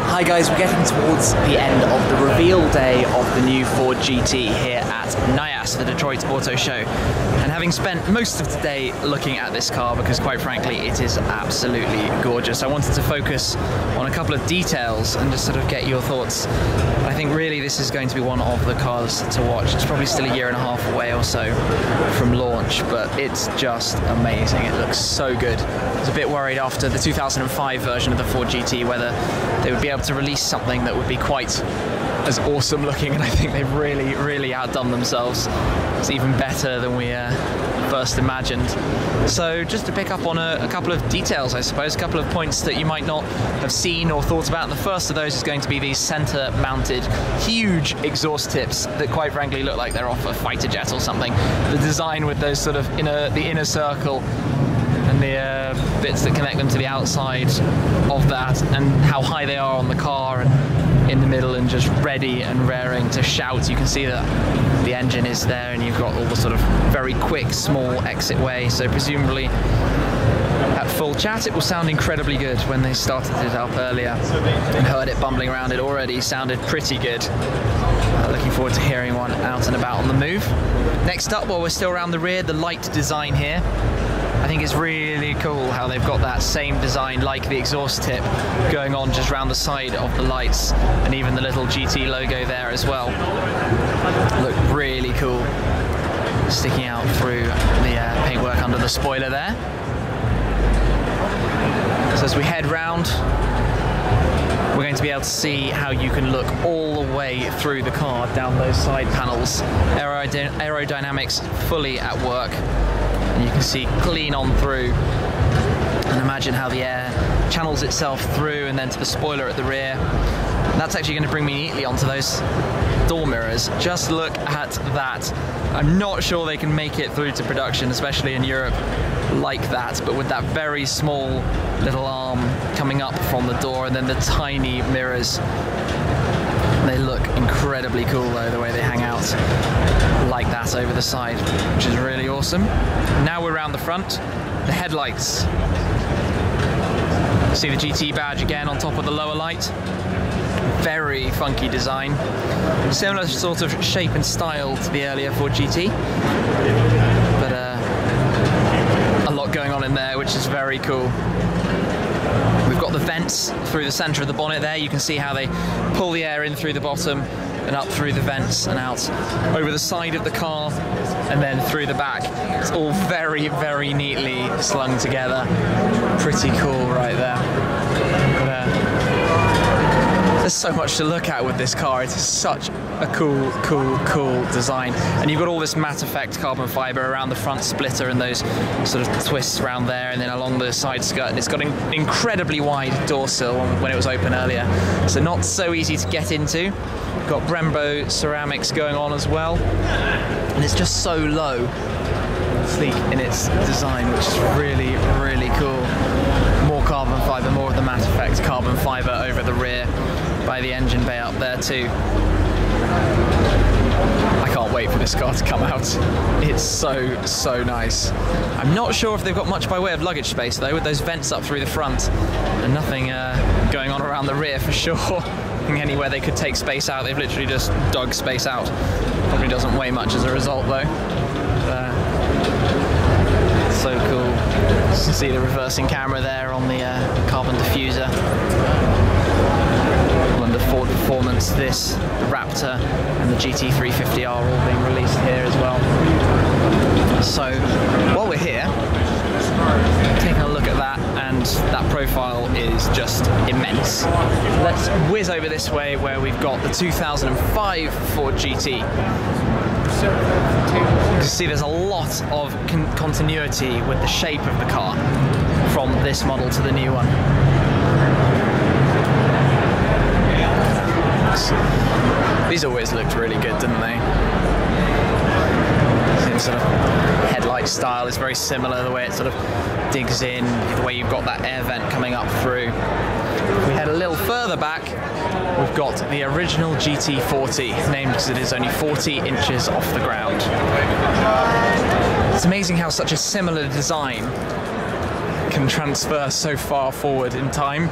Hi guys, we're getting towards the end of the reveal day of the new Ford GT here at NIAS, the Detroit Auto Show. And having spent most of the day looking at this car, because quite frankly it is absolutely gorgeous, I wanted to focus on a couple of details and just sort of get your thoughts. I think really this is going to be one of the cars to watch. It's probably still a year and a half away or so from launch, but it's just amazing. It looks so good. I was a bit worried after the 2005 version of the Ford GT whether they would be able to release something that would be quite as awesome looking, and I think they've really outdone themselves. It's even better than we first imagined. So just to pick up on a couple of details, I suppose, a couple of points that you might not have seen or thought about, and the first of those is going to be these center mounted huge exhaust tips that quite frankly look like they're off a fighter jet or something. The design with those sort of the inner circle and the bits that connect them to the outside of that, and how high they are on the car and in the middle and just ready and raring to shout. You can see that the engine is there and you've got all the sort of very quick small exit way, so presumably at full chat it will sound incredibly good. When they started it up earlier and heard it bumbling around, it already sounded pretty good. Looking forward to hearing one out and about on the move. Next up, while we're still around the rear, the light design here. I think it's really cool how they've got that same design like the exhaust tip going on just around the side of the lights, and even the little GT logo there as well. Look really cool, sticking out through the paintwork under the spoiler there. So as we head round, we're going to be able to see how you can look all the way through the car down those side panels. Aerodynamics fully at work. And you can see clean on through, and imagine how the air channels itself through and then to the spoiler at the rear. And that's actually going to bring me neatly onto those door mirrors. Just look at that. I'm not sure they can make it through to production, especially in Europe, like that, but with that very small little arm coming up from the door and then the tiny mirrors. They look incredibly cool though, the way they hang out like that over the side, which is really awesome. Now we're around the front, the headlights. See the GT badge again on top of the lower light. Very funky design. Similar sort of shape and style to the earlier Ford GT, but a lot going on in there, which is very cool. We've got the vents through the centre of the bonnet there. You can see how they pull the air in through the bottom and up through the vents and out over the side of the car and then through the back. It's all very neatly slung together. Pretty cool right there. There's so much to look at with this car. It's such a cool design. And you've got all this matte effect carbon fibre around the front splitter and those sort of twists around there and then along the side skirt. And it's got an incredibly wide door sill when it was open earlier, so not so easy to get into. Got Brembo ceramics going on as well. And it's just so low, sleek in its design, which is really cool. More carbon fibre, more of the matte effect carbon fibre over the rear by the engine bay up there too. I can't wait for this car to come out. It's so nice. I'm not sure if they've got much by way of luggage space though, with those vents up through the front and nothing going on around the rear for sure. I think anywhere they could take space out, they've literally just dug space out. Probably doesn't weigh much as a result though. So cool. You can see the reversing camera there on the carbon diffuser. Under Ford Performance, this, the Raptor and the GT350R are all being released here as well. So while we're here, taking a look at that, and that profile is just immense. Let's whiz over this way where we've got the 2005 Ford GT. You can see there's a lot of continuity with the shape of the car from this model to the new one. These always looked really good, didn't they? The sort of headlight style is very similar, the way it sort of digs in, the way you've got that air vent coming up through. If we head a little further back, we've got the original GT40, named because it is only 40 inches off the ground. It's amazing how such a similar design can transfer so far forward in time.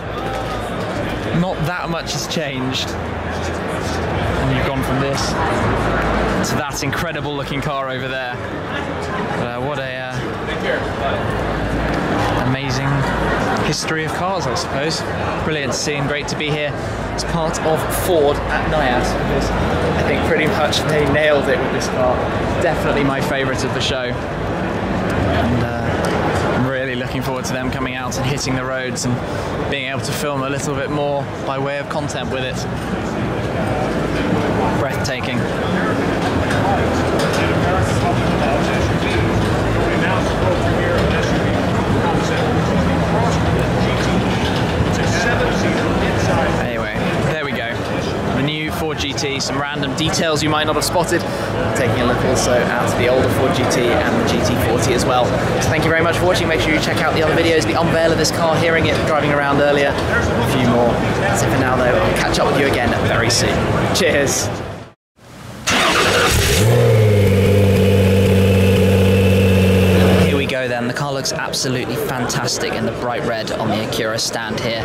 Not that much has changed. And you've gone from this to that incredible looking car over there. What a amazing history of cars, I suppose. Brilliant to see and great to be here as part of Ford at Nyas, because I think pretty much they nailed it with this car. Definitely my favourite of the show. And I'm really looking forward to them coming out and hitting the roads and being able to film a little bit more by way of content with it. Breathtaking. Anyway, there we go. The new Ford GT, some random details you might not have spotted. Taking a look also out to the older Ford GT and the GT40 as well. So thank you very much for watching. Make sure you check out the other videos, the unveil of this car, hearing it driving around earlier, a few more. That's it for now though. I'll catch up with you again very soon. Cheers. Then the car looks absolutely fantastic in the bright red on the Acura stand here.